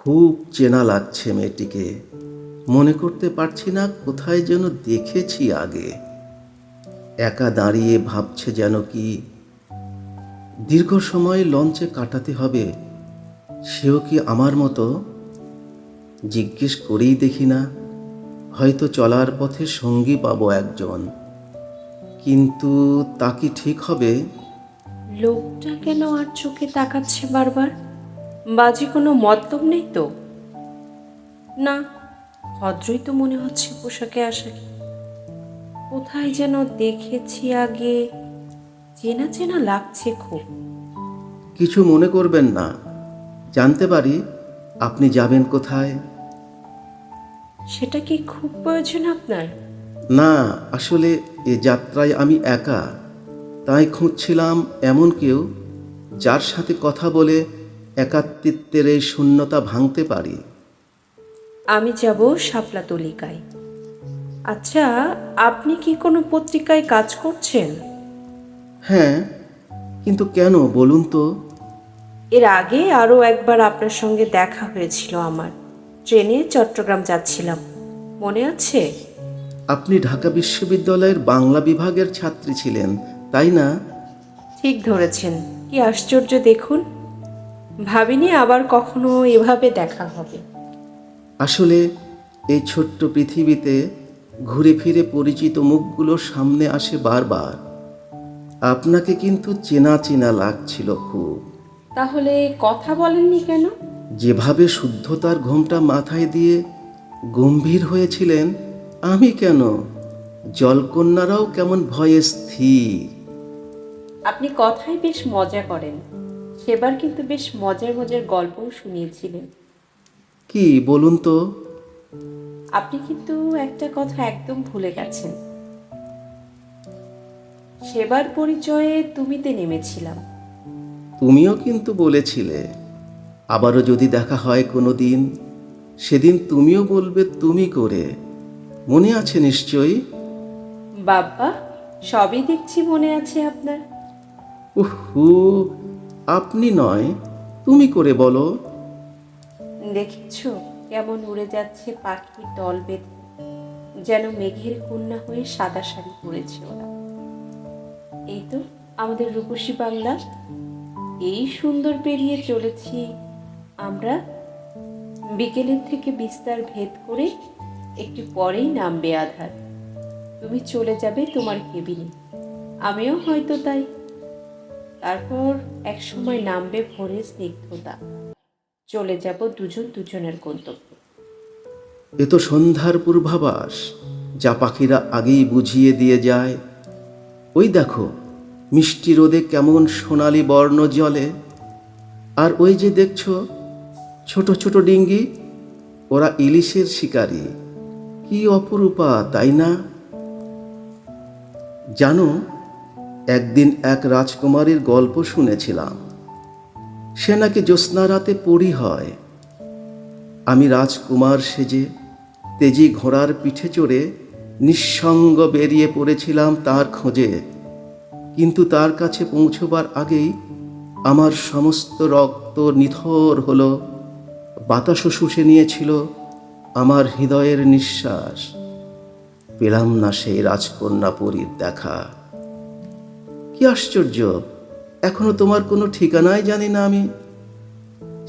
খুব চেনা লাগছে মেয়েটিকে। মনে করতে পারছি না কোথায় যেন দেখেছি আগে। একা দাঁড়িয়ে ভাবছে যেন কি দীর্ঘ সময় লঞ্চে কাটাতে হবে, সেও কি আমার মতো? জিজ্ঞেস করেই দেখি না, হয়তো চলার পথে সঙ্গী পাবো একজন। কিন্তু তা কি ঠিক হবে? লোকটা কেন আর চোখে তাকাচ্ছে বারবার? বাজে কোনো মতলব নেই তো? না, ভদ্রই তো মনে হচ্ছে পোশাকে আশাকে। কোথায় যেন দেখেছি আগে, চেনা চেনা লাগছে খুব। কিছু মনে করবেন না, জানতে পারি আপনি যাবেন কোথায়? সেটা কি খুব প্রয়োজন আপনার? না, আসলে এ যাত্রায় আমি একা, তাই খুঁজছিলাম এমন কেউ যার সাথে কথা বলে একাত্মিত্বের এই শূন্যতা ভাঙতে পারি। আমি যাব শাপলা তলিকায়। আচ্ছা, আপনি কি কোনো পত্রিকায় কাজ করছেন? হ্যাঁ, কিন্তু কেন বলুন তো? এর আগে আরও একবার আপনার সঙ্গে দেখা হয়েছিল আমার। ট্রেনে চট্টগ্রাম যাচ্ছিলাম, মনে আছে? আপনি ঢাকা বিশ্ববিদ্যালয়ের বাংলা বিভাগের ছাত্রী ছিলেন, তাই না? ঠিক ধরেছেন। কি আশ্চর্য দেখুন, ভাবিনি আবার কখনো এভাবে দেখা হবে। আসলে এই ছোট্ট পৃথিবীতে ঘুরে ফিরে পরিচিত মুখগুলো সামনে আসে বারবার। আপনাকে কিন্তু চেনা চেনা লাগছিল খুব। তাহলে কথা বলেননি কেন? যেভাবে শুদ্ধতার ঘোমটা মাথায় দিয়ে গম্ভীর হয়েছিলেন, আমি কেন, জলকন্যারাও কেমন ভয়ে স্থির। আপনি কথায় বেশ মজা করেন। সেবার কিন্তু বেশ মজার মজার গল্পও শুনিয়েছিলেন। কি বলুন তো? আপনি কিন্তু একটা কথা একদম ভুলে গেছেন। সেবার পরিচয়ে তুমিতে নেমেছিলাম। তুমিও কিন্তু বলেছিলে আবারও যদি দেখা হয় কোনো দিন, সেদিন তুমিও বলবে তুমি করে। মনে আছে নিশ্চয়ই? বাব্বা, সবই দেখছি মনে আছে আপনার। উহু, আপনি নয়, তুমি করে বলো। দেখেছো কেমন উড়ে যাচ্ছে পাখির দল বেঁধে, যেন মেঘের কন্যা হয়ে সাদা শাড়ি পরেছে ওরা। এই তো আমাদের রূপসী বাংলা, এই সুন্দর পেরিয়ে চলেছি আমরা। বিকেলের থেকে বিস্তার ভেদ করে একটু পরেই নামবে আধার। তুমি চলে যাবে তোমার কেবিনে, আমিও হয়তো তাই। তারপর এক সময় নামবে ভোরের স্নিগ্ধতা, চলে যাব দুজন দুজনের গন্তব্যে। এ তো সন্ধ্যার পূর্বাভাস, যা পাখিরা আগেই বুঝিয়ে দিয়ে যায়। ওই দেখো, মিষ্টি রোদে কেমন সোনালি বর্ণ জলে। আর ওই যে দেখছো ছোট ছোট ডিঙ্গি, ওরা ইলিশের শিকারী। কি অপরূপা, তাই না? জানো, একদিন এক রাজকুমারীর গল্প শুনেছিলাম। সে নাকি জ্যোৎস্না রাতে পরী হয়। আমি রাজকুমার সেজে তেজি ঘোড়ার পিঠে চড়ে নিঃসঙ্গ বেরিয়ে পড়েছিলাম তার খোঁজে। কিন্তু তার কাছে পৌঁছবার আগেই আমার সমস্ত রক্ত নিথর হলো। বাতাসও শুষে নিয়েছিল আমার হৃদয়ের নিঃশ্বাস। পেলাম না সেই রাজকন্যা পরীর দেখা। কি আশ্চর্য, এখনো তোমার কোনো ঠিকানাই জানি না আমি।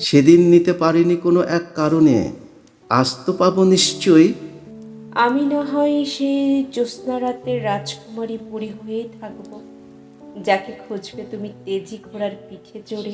সেদিন নিতে পারিনি কোনো এক কারণে, আজ তো পাবো নিশ্চয়ই। আমি না হয় সে জ্যোৎস্না রাতের রাজকুমারী পরী হয়েই থাকবো, যাকে খুঁজবে তুমি তেজি ঘোড়ার পিঠে চড়ে।